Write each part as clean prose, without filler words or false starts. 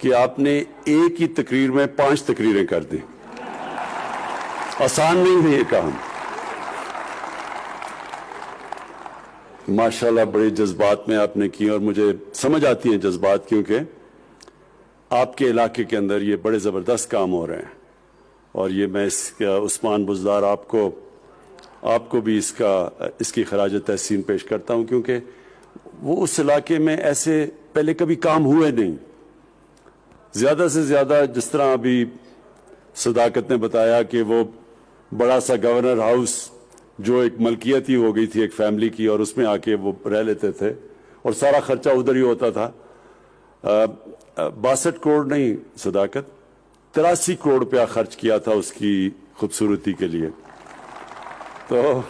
کہ آپ نے ایک ہی تقریر میں 5 تقریریں کر دی. آسان نہیں ہے یہ کام. ماشاءاللہ بڑے جذبات میں آپ نے کی اور مجھے سمجھ آتی ہیں جذبات، کیونکہ آپ کے علاقے کے اندر یہ بڑے زبردست کام ہو رہے ہیں. اور یہ میں عثمان بزدار آپ کو بھی اس کی خراج تحسین پیش کرتا ہوں، کیونکہ وہ اس علاقے میں ایسے پہلے کبھی کام ہوئے نہیں. زیادہ سے زیادہ جس طرح ابھی صداقت نے بتایا کہ وہ بڑا سا گورنر ہاؤس جو ایک ملکیت ہی ہو گئی تھی ایک فیملی کی، اور اس میں آ کے وہ رہ لیتے تھے اور سارا خرچہ ادھر ہی ہوتا تھا. 62 کروڑ نہیں صداقت، 83 کروڑ روپیہ خرچ کیا تھا اس کی خوبصورتی کے لیے. تو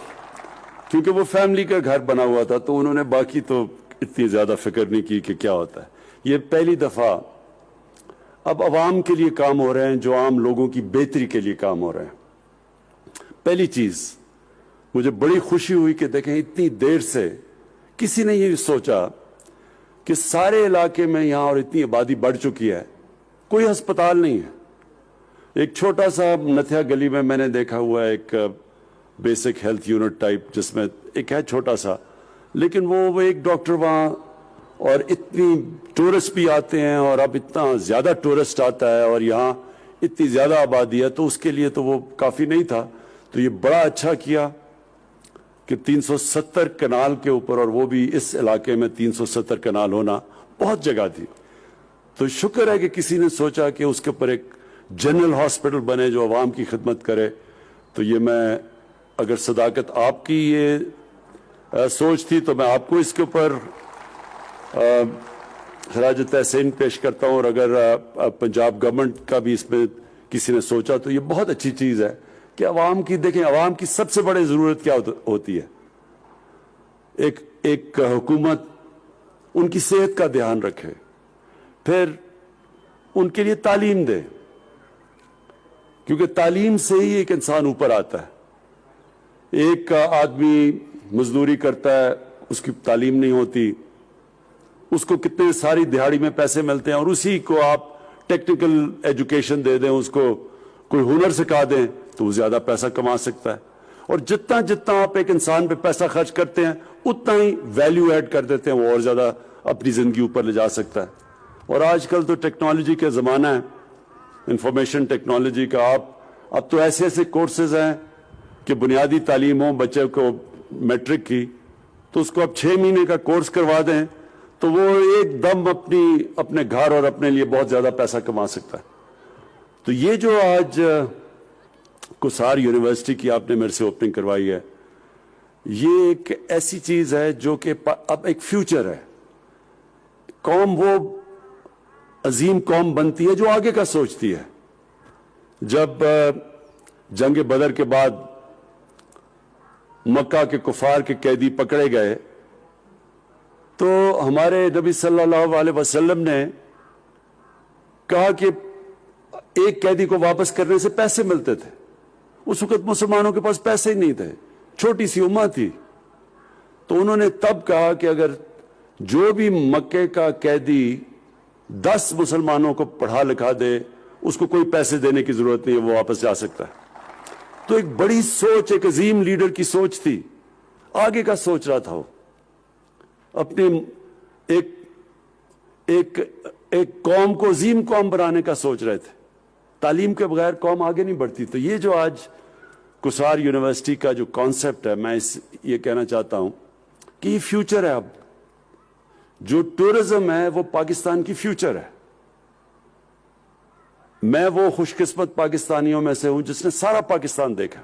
کیونکہ وہ فیملی کا گھر بنا ہوا تھا تو انہوں نے باقی تو اتنی زیادہ فکر نہیں کی کہ کیا ہوتا ہے. یہ پہلی دفعہ اب عوام کے لیے کام ہو رہے ہیں، جو عام لوگوں کی بہتری کے لیے کام ہو رہے ہیں. پہلی چیز مجھے بڑی خوشی ہوئی کہ دیکھیں اتنی دیر سے کسی نے یہ سوچا کہ سارے علاقے میں یہاں اور اتنی آبادی بڑھ چکی ہے، کوئی ہسپتال نہیں ہے. ایک چھوٹا سا نتھیا گلی میں نے دیکھا ہوا ہے ایک بیسک ہیلتھ یونٹ ٹائپ، جس میں ایک ہے چھوٹا سا، لیکن وہ ایک ڈاکٹر وہاں، اور اتنی ٹورسٹ بھی آتے ہیں اور اب اتنا زیادہ ٹورسٹ آتا ہے اور یہاں اتنی زیادہ آبادی ہے تو اس کے لیے تو وہ کافی نہیں تھا. تو یہ بڑا اچھا کیا کہ 370 کنال کے اوپر، اور وہ بھی اس علاقے میں 370 کنال ہونا بہت جگہ تھی. تو شکر ہے کہ کسی نے سوچا کہ اس کے اوپر ایک جنرل ہاسپٹل بنے جو عوام کی خدمت کرے. تو یہ میں اگر صداقت آپ کی یہ سوچ تھی تو میں آپ کو اس کے اوپر خراج تحسین پیش کرتا ہوں. اور اگر پنجاب گورنمنٹ کا بھی اس میں کسی نے سوچا تو یہ بہت اچھی چیز ہے کہ عوام کی، دیکھیں عوام کی سب سے بڑی ضرورت کیا ہوتی ہے. ایک حکومت ان کی صحت کا دھیان رکھے، پھر ان کے لیے تعلیم دے، کیونکہ تعلیم سے ہی ایک انسان اوپر آتا ہے. ایک آدمی مزدوری کرتا ہے، اس کی تعلیم نہیں ہوتی، اس کو کتنے ساری دہاڑی میں پیسے ملتے ہیں، اور اسی کو آپ ٹیکنیکل ایجوکیشن دے دیں، اس کو کوئی ہنر سکھا دیں تو وہ زیادہ پیسہ کما سکتا ہے. اور جتنا آپ ایک انسان پہ پیسہ خرچ کرتے ہیں اتنا ہی ویلیو ایڈ کر دیتے ہیں، وہ اور زیادہ اپنی زندگی اوپر لے جا سکتا ہے. اور آج کل تو ٹیکنالوجی کا زمانہ ہے، انفارمیشن ٹیکنالوجی کا. اب تو ایسے کورسز ہیں کہ بنیادی تعلیم ہو بچے کو میٹرک کی، تو اس کو اب 6 مہینے کا کورس کروا دیں تو وہ ایک دم اپنے گھر اور اپنے لیے بہت زیادہ پیسہ کما سکتا ہے. تو یہ جو آج کسار یونیورسٹی کی آپ نے میرے سے اوپننگ کروائی ہے، یہ ایک ایسی چیز ہے جو کہ اب ایک فیوچر ہے. قوم وہ عظیم قوم بنتی ہے جو آگے کا سوچتی ہے. جب جنگ بدر کے بعد مکہ کے کفار کے قیدی پکڑے گئے تو ہمارے نبی صلی اللہ علیہ وسلم نے کہا کہ ایک قیدی کو واپس کرنے سے پیسے ملتے تھے. اس وقت مسلمانوں کے پاس پیسے ہی نہیں تھے، چھوٹی سی امت تھی. تو انہوں نے تب کہا کہ اگر جو بھی مکے کا قیدی 10 مسلمانوں کو پڑھا لکھا دے، اس کو کوئی پیسے دینے کی ضرورت نہیں ہے، وہ واپس جا سکتا ہے. تو ایک بڑی سوچ، ایک عظیم لیڈر کی سوچ تھی، آگے کا سوچ رہا تھا. وہ اپنی ایک قوم کو عظیم قوم بنانے کا سوچ رہے تھے. تعلیم کے بغیر قوم آگے نہیں بڑھتی. تو یہ جو آج کسار یونیورسٹی کا جو کانسیپٹ ہے، میں یہ کہنا چاہتا ہوں کہ یہ فیوچر ہے. اب جو ٹورزم ہے وہ پاکستان کی فیوچر ہے. میں وہ خوش قسمت پاکستانیوں میں سے ہوں جس نے سارا پاکستان دیکھا.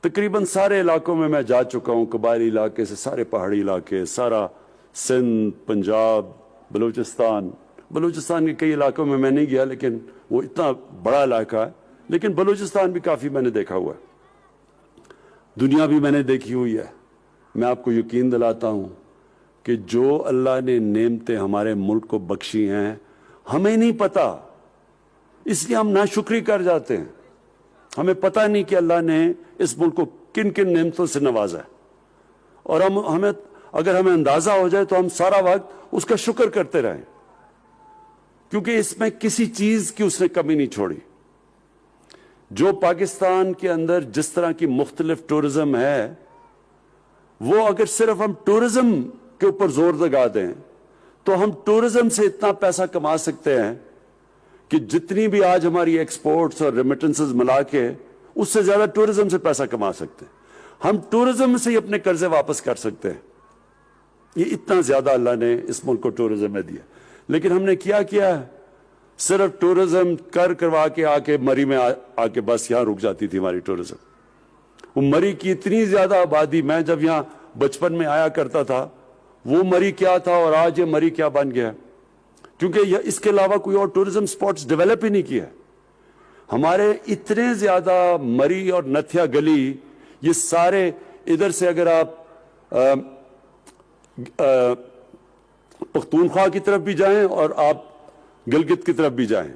تقریباً سارے علاقوں میں جا چکا ہوں، قبائلی علاقے سے سارے پہاڑی علاقے، سارا سندھ، پنجاب، بلوچستان کے کئی علاقوں میں نہیں گیا، لیکن وہ اتنا بڑا علاقہ ہے. لیکن بلوچستان بھی کافی میں نے دیکھا ہوا ہے. دنیا بھی میں نے دیکھی ہوئی ہے. میں آپ کو یقین دلاتا ہوں کہ جو اللہ نے نعمتیں ہمارے ملک کو بخشی ہیں ہمیں نہیں پتا، اس لیے ہم ناشکری کر جاتے ہیں. ہمیں پتہ نہیں کہ اللہ نے اس ملک کو کن کن نعمتوں سے نوازا ہے، اور اگر ہمیں اندازہ ہو جائے تو ہم سارا وقت اس کا شکر کرتے رہیں. کیونکہ اس میں کسی چیز کی اس نے کمی نہیں چھوڑی. جو پاکستان کے اندر جس طرح کی مختلف ٹورزم ہے، وہ اگر صرف ہم ٹورزم کے اوپر زور لگا دیں تو ہم ٹورزم سے اتنا پیسہ کما سکتے ہیں کہ جتنی بھی آج ہماری ایکسپورٹس اور ریمیٹنسز ملا کے اس سے زیادہ ٹورزم سے پیسہ کما سکتے ہیں. ہم ٹورزم سے ہی اپنے قرضے واپس کر سکتے ہیں. یہ اتنا زیادہ اللہ نے اس ملک کو ٹورزم میں دیا. لیکن ہم نے کیا ہے، صرف ٹورزم کروا کے آ کے مری میں آ کے بس یہاں رک جاتی تھی ہماری ٹورزم. وہ مری کی اتنی زیادہ آبادی، میں جب یہاں بچپن میں آیا کرتا تھا، وہ مری کیا تھا اور آج یہ مری کیا بن گیا، کیونکہ اس کے علاوہ کوئی اور ٹورزم سپاٹس ڈیولپ ہی نہیں کیا. ہمارے اتنے زیادہ مری اور نتھیا گلی، یہ سارے ادھر سے اگر آپ پختونخوا کی طرف بھی جائیں اور آپ گلگت کی طرف بھی جائیں،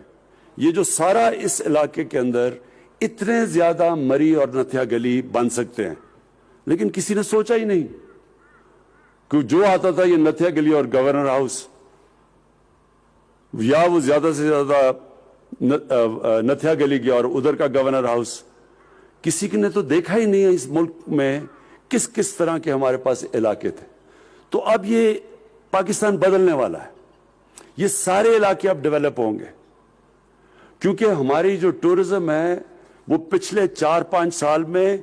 یہ جو سارا اس علاقے کے اندر اتنے زیادہ مری اور نتھیا گلی بن سکتے ہیں. لیکن کسی نے سوچا ہی نہیں کہ جو آتا تھا یہ نتھیا گلی اور گورنر ہاؤس، یا وہ زیادہ سے زیادہ نتھیا گلی گیا اور ادھر کا گورنر ہاؤس. کسی نے تو دیکھا ہی نہیں ہے اس ملک میں کس کس طرح کے ہمارے پاس علاقے تھے. تو اب یہ پاکستان بدلنے والا ہے. یہ سارے علاقے اب ڈیولپ ہوں گے، کیونکہ ہماری جو ٹورزم ہے وہ پچھلے 4-5 سال میں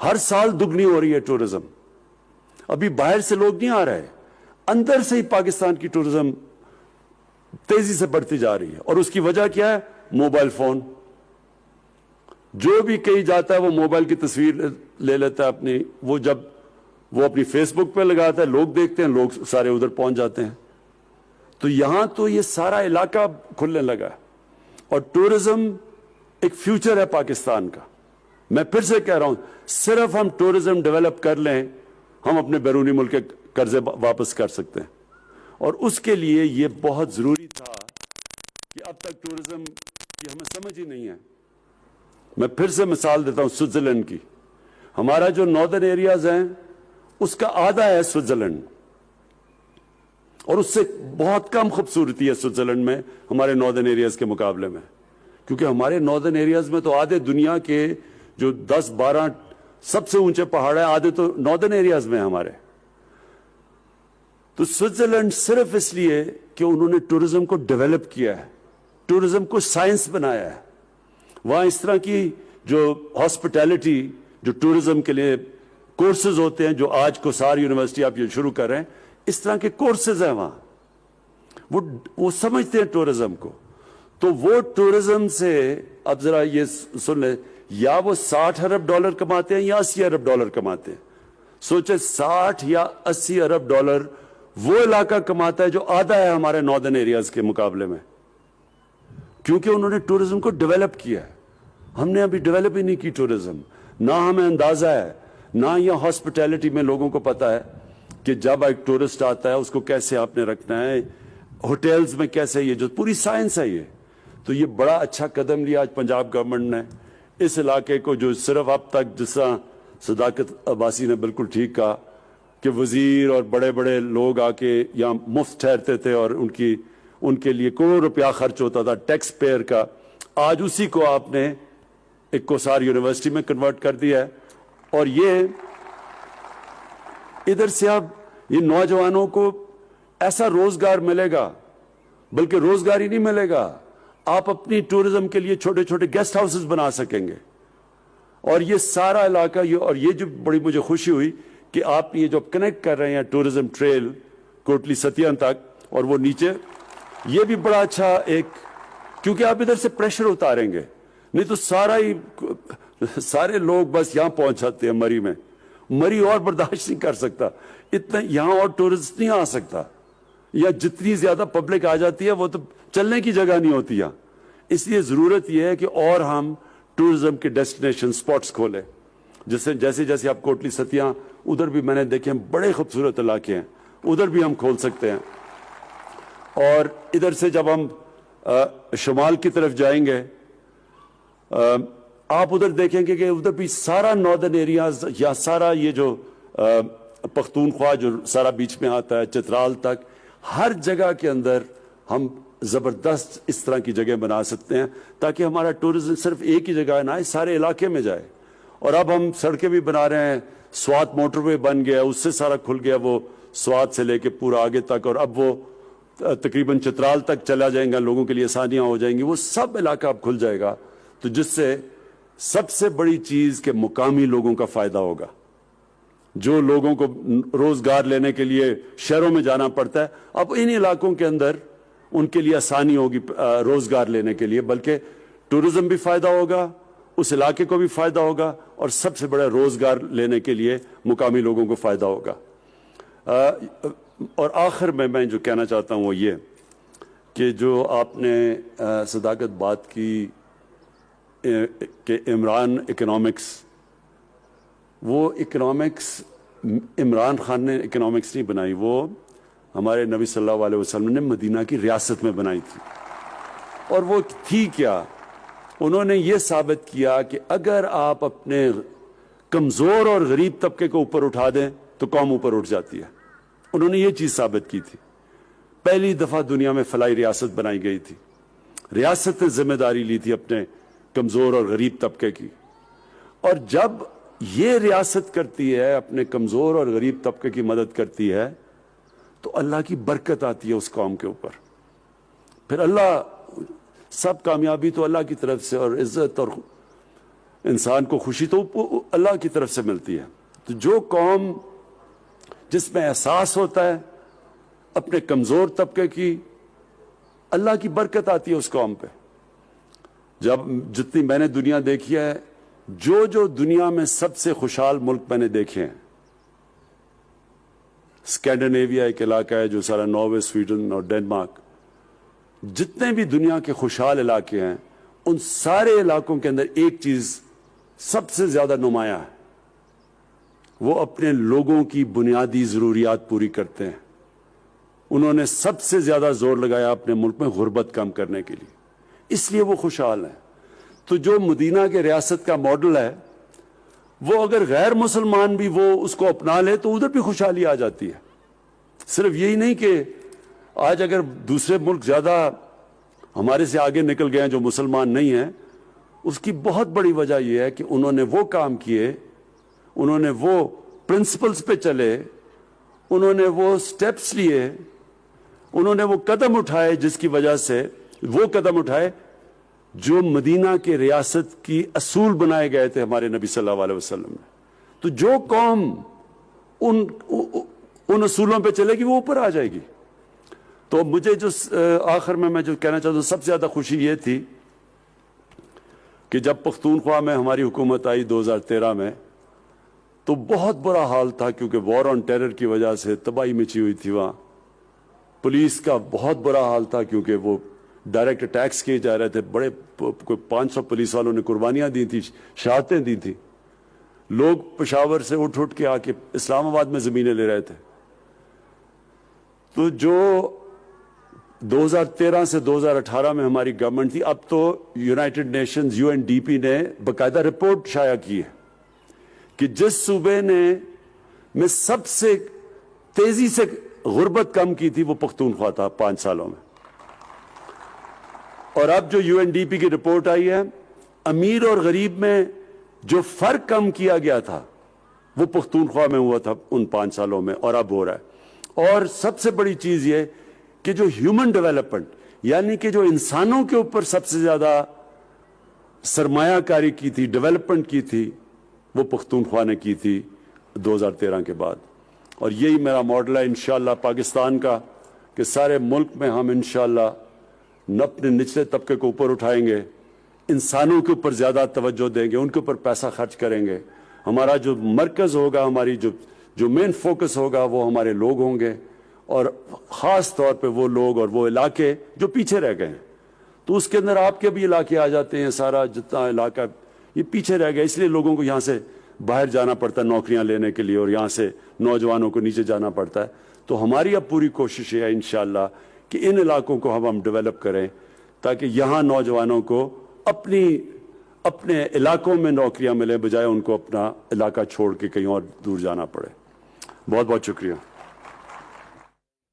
ہر سال دگنی ہو رہی ہے. ٹورزم ابھی باہر سے لوگ نہیں آ رہے، اندر سے ہی پاکستان کی ٹورزم تیزی سے بڑھتی جا رہی ہے. اور اس کی وجہ کیا ہے؟ Mobile phone. جو بھی کہیں جاتا ہے وہ موبائل کی تصویر لے لیتا ہے اپنی، وہ جب وہ اپنی فیس بک پہ لگاتا ہے، لوگ دیکھتے ہیں، لوگ سارے ادھر پہنچ جاتے ہیں. تو یہاں تو یہ سارا علاقہ کھلنے لگا ہے. اور ٹورزم ایک فیوچر ہے پاکستان کا. میں پھر سے کہہ رہا ہوں، صرف ہم ٹورزم ڈیولپ کر لیں، ہم اپنے بیرونی ملک کے قرضے واپس کر سکتے ہیں. اور اس کے لیے یہ بہت ضروری تھا کہ اب تک ٹورزم کی ہمیں سمجھ ہی نہیں ہے. میں پھر سے مثال دیتا ہوں سوئٹزرلینڈ کی. ہمارا جو ناردرن ایریاز ہیں اس کا آدھا ہے سوئٹزرلینڈ، اور اس سے بہت کم خوبصورتی ہے سوئٹزرلینڈ میں ہمارے ناردرن ایریاز کے مقابلے میں. کیونکہ ہمارے ناردرن ایریاز میں تو آدھے دنیا کے جو 10-12 سب سے اونچے پہاڑ ہیں، آدھے تو ناردرن ایریاز میں ہیں ہمارے. تو سوئٹزرلینڈ صرف اس لیے کہ انہوں نے ٹورزم کو ڈیولپ کیا ہے، ٹورزم کو سائنس بنایا ہے. وہاں اس طرح کی جو ہاسپٹیلٹی، جو ٹورزم کے لیے کورسز ہوتے ہیں، جو آج کوسار یونیورسٹی آپ یہ شروع کر رہے ہیں، اس طرح کے کورسز ہیں وہاں. وہ سمجھتے ہیں ٹورزم کو. تو وہ ٹورزم سے اب ذرا یہ سن لیں، یا وہ $60 ارب کماتے ہیں یا $80 ارب کماتے ہیں. سوچے 60 یا 80 ارب ڈالر وہ علاقہ کماتا ہے جو آدھا ہے ہمارے ناردرن ایریاز کے مقابلے میں، کیونکہ انہوں نے ٹورزم کو ڈیولپ کیا ہے. ہم نے ابھی ڈیولپ ہی نہیں کی ٹورزم. نہ ہمیں اندازہ ہے، نہ یہ ہاسپٹیلٹی میں لوگوں کو پتا ہے کہ جب ایک ٹورسٹ آتا ہے اس کو کیسے آپ نے رکھنا ہے، ہوٹلز میں کیسے، یہ جو پوری سائنس ہے یہ. تو یہ بڑا اچھا قدم لیا آج پنجاب گورنمنٹ نے اس علاقے کو، جو صرف اب تک جس طرح صداقت عباسی نے بالکل ٹھیک کہا کہ وزیر اور بڑے بڑے لوگ آ کے یہاں مفت ٹھہرتے تھے اور ان کے لیے کروڑ روپیہ خرچ ہوتا تھا ٹیکس پیئر کا. آج اسی کو آپ نے ایک کوسار یونیورسٹی میں کنورٹ کر دیا ہے. اور یہ ادھر سے اب یہ نوجوانوں کو ایسا روزگار ملے گا، بلکہ روزگار ہی نہیں ملے گا، آپ اپنی ٹورزم کے لیے چھوٹے چھوٹے گیسٹ ہاؤسز بنا سکیں گے. اور یہ سارا علاقہ اور یہ جو بڑی مجھے خوشی ہوئی کہ آپ یہ جو کنیکٹ کر رہے ہیں ٹورزم ٹریل کوٹلی ستیاں تک، اور وہ نیچے یہ بھی بڑا اچھا ایک، کیونکہ آپ ادھر سے پریشر اتاریں گے، نہیں تو سارے لوگ بس یہاں پہنچ جاتے ہیں مری میں. مری اور برداشت نہیں کر سکتا اتنا، یہاں اور ٹورسٹ نہیں آ سکتا. یا جتنی زیادہ پبلک آ جاتی ہے وہ تو چلنے کی جگہ نہیں ہوتی یہاں. اس لیے ضرورت یہ ہے کہ اور ہم ٹورزم کے ڈیسٹینیشن سپاٹس کھولیں. جیسے آپ کوٹلی ستیاں، ادھر بھی میں نے دیکھے بڑے خوبصورت علاقے ہیں، ادھر بھی ہم کھول سکتے ہیں. اور ادھر سے جب ہم شمال کی طرف جائیں گے، آپ ادھر دیکھیں گے کہ ادھر بھی سارا ناردرن ایریاز یا سارا یہ جو پختونخوا جو سارا بیچ میں آتا ہے چترال تک، ہر جگہ کے اندر ہم زبردست اس طرح کی جگہ بنا سکتے ہیں تاکہ ہمارا ٹورزم صرف ایک ہی جگہ نہ آئے، سارے علاقے میں جائے. اور اب ہم سڑکیں بھی بنا رہے ہیں، سوات موٹر وے بن گیا، اس سے سارا کھل گیا، وہ سوات سے لے کے پورا آگے تک، اور اب وہ تقریباً چترال تک چلا جائیں گا، لوگوں کے لیے آسانیاں ہو جائیں گی، وہ سب علاقہ اب کھل جائے گا. تو جس سے سب سے بڑی چیز کہ مقامی لوگوں کا فائدہ ہوگا. جو لوگوں کو روزگار لینے کے لیے شہروں میں جانا پڑتا ہے، اب ان علاقوں کے اندر ان کے لیے آسانی ہوگی روزگار لینے کے لیے، بلکہ ٹورزم بھی فائدہ ہوگا، اس علاقے کو بھی فائدہ ہوگا، اور سب سے بڑا روزگار لینے کے لیے مقامی لوگوں کو فائدہ ہوگا. اور آخر میں جو کہنا چاہتا ہوں وہ یہ کہ جو آپ نے صداقت بات کی کہ عمران اکنامکس، وہ اکنامکس عمران خان نے اکنامکس نہیں بنائی، وہ ہمارے نبی صلی اللہ علیہ وسلم نے مدینہ کی ریاست میں بنائی تھی. اور وہ تھی کیا؟ انہوں نے یہ ثابت کیا کہ اگر آپ اپنے کمزور اور غریب طبقے کو اوپر اٹھا دیں تو قوم اوپر اٹھ جاتی ہے. انہوں نے یہ چیز ثابت کی تھی. پہلی دفعہ دنیا میں فلاحی ریاست بنائی گئی تھی، ریاست نے ذمہ داری لی تھی اپنے کمزور اور غریب طبقے کی. اور جب یہ ریاست کرتی ہے، اپنے کمزور اور غریب طبقے کی مدد کرتی ہے، تو اللہ کی برکت آتی ہے اس قوم کے اوپر. پھر اللہ، سب کامیابی تو اللہ کی طرف سے، اور عزت اور انسان کو خوشی تو اللہ کی طرف سے ملتی ہے. تو جو قوم جس میں احساس ہوتا ہے اپنے کمزور طبقے کی، اللہ کی برکت آتی ہے اس قوم پہ. جتنی میں نے دنیا دیکھی ہے، جو دنیا میں سب سے خوشحال ملک میں نے دیکھے ہیں، اسکینڈینیویا ایک علاقہ ہے جو سارا ناروے، سویڈن اور ڈینمارک، جتنے بھی دنیا کے خوشحال علاقے ہیں، ان سارے علاقوں کے اندر ایک چیز سب سے زیادہ نمایاں ہے، وہ اپنے لوگوں کی بنیادی ضروریات پوری کرتے ہیں. انہوں نے سب سے زیادہ زور لگایا اپنے ملک میں غربت کم کرنے کے لیے، اس لیے وہ خوشحال ہیں. تو جو مدینہ کے ریاست کا ماڈل ہے، وہ اگر غیر مسلمان بھی وہ اس کو اپنا لے تو ادھر بھی خوشحالی آ جاتی ہے. صرف یہی نہیں کہ آج اگر دوسرے ملک زیادہ ہمارے سے آگے نکل گئے ہیں جو مسلمان نہیں ہیں، اس کی بہت بڑی وجہ یہ ہے کہ انہوں نے وہ کام کیے، انہوں نے وہ پرنسپلز پہ چلے، انہوں نے وہ سٹیپس لیے، انہوں نے وہ قدم اٹھائے، جس کی وجہ سے وہ قدم اٹھائے جو مدینہ کے ریاست کی اصول بنائے گئے تھے ہمارے نبی صلی اللہ علیہ وسلم نے. تو جو قوم ان اصولوں پہ چلے گی وہ اوپر آ جائے گی. تو مجھے جو آخر میں جو کہنا چاہتا ہوں، سب سے زیادہ خوشی یہ تھی کہ جب پختونخوا میں ہماری حکومت آئی 2013 میں، تو بہت برا حال تھا، کیونکہ وار آن ٹیرر کی وجہ سے تباہی مچی ہوئی تھی. وہاں پولیس کا بہت برا حال تھا، کیونکہ وہ ڈائریکٹ اٹیکس کیے جا رہے تھے. بڑے کوئی 500 پولیس والوں نے قربانیاں دی تھی، شہادتیں دی تھی. لوگ پشاور سے اٹھ کے آ کے اسلام آباد میں زمینیں لے رہے تھے. تو جو 2013 سے 2018 میں ہماری گورنمنٹ تھی، اب تو یونائٹڈ نیشنز UNDP نے باقاعدہ رپورٹ شائع کی ہے کہ جس صوبے میں سب سے تیزی سے غربت کم کی تھی وہ پختونخوا تھا 5 سالوں میں. اور اب جو UNDP کی رپورٹ آئی ہے، امیر اور غریب میں جو فرق کم کیا گیا تھا وہ پختونخوا میں ہوا تھا ان 5 سالوں میں، اور اب ہو رہا ہے. اور سب سے بڑی چیز یہ کہ جو ہیومن ڈیولپمنٹ، یعنی کہ جو انسانوں کے اوپر سب سے زیادہ سرمایہ کاری کی تھی، ڈیولپمنٹ کی تھی، وہ پختونخوا نے کی تھی 2013 کے بعد. اور یہی میرا ماڈل ہے انشاءاللہ پاکستان کا، کہ سارے ملک میں ہم انشاءاللہ اپنے نچلے طبقے کو اوپر اٹھائیں گے، انسانوں کے اوپر زیادہ توجہ دیں گے، ان کے اوپر پیسہ خرچ کریں گے. ہمارا جو مرکز ہوگا، ہماری جو مین فوکس ہوگا، وہ ہمارے لوگ ہوں گے، اور خاص طور پہ وہ لوگ اور وہ علاقے جو پیچھے رہ گئے ہیں. تو اس کے اندر آپ کے بھی علاقے آ جاتے ہیں، سارا جتنا علاقہ یہ پیچھے رہ گیا، اس لیے لوگوں کو یہاں سے باہر جانا پڑتا ہے نوکریاں لینے کے لیے، اور یہاں سے نوجوانوں کو نیچے جانا پڑتا ہے. تو ہماری اب پوری کوشش ہے انشاءاللہ کہ ان علاقوں کو ہم ڈیولپ کریں، تاکہ یہاں نوجوانوں کو اپنے علاقوں میں نوکریاں ملیں، بجائے ان کو اپنا علاقہ چھوڑ کے کہیں اور دور جانا پڑے. بہت بہت شکریہ.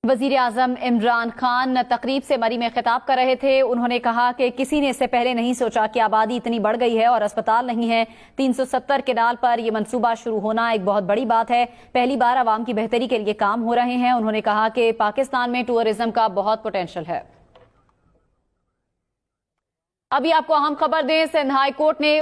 وزیر اعظم عمران خان تقریب سے مری میں خطاب کر رہے تھے. انہوں نے کہا کہ کسی نے اس سے پہلے نہیں سوچا کہ آبادی اتنی بڑھ گئی ہے اور اسپتال نہیں ہے. 370 کنال پر یہ منصوبہ شروع ہونا ایک بہت بڑی بات ہے. پہلی بار عوام کی بہتری کے لیے کام ہو رہے ہیں. انہوں نے کہا کہ پاکستان میں ٹورزم کا بہت پوٹینشل ہے. ابھی آپ کو اہم خبر دیں، سندھ ہائی کورٹ نے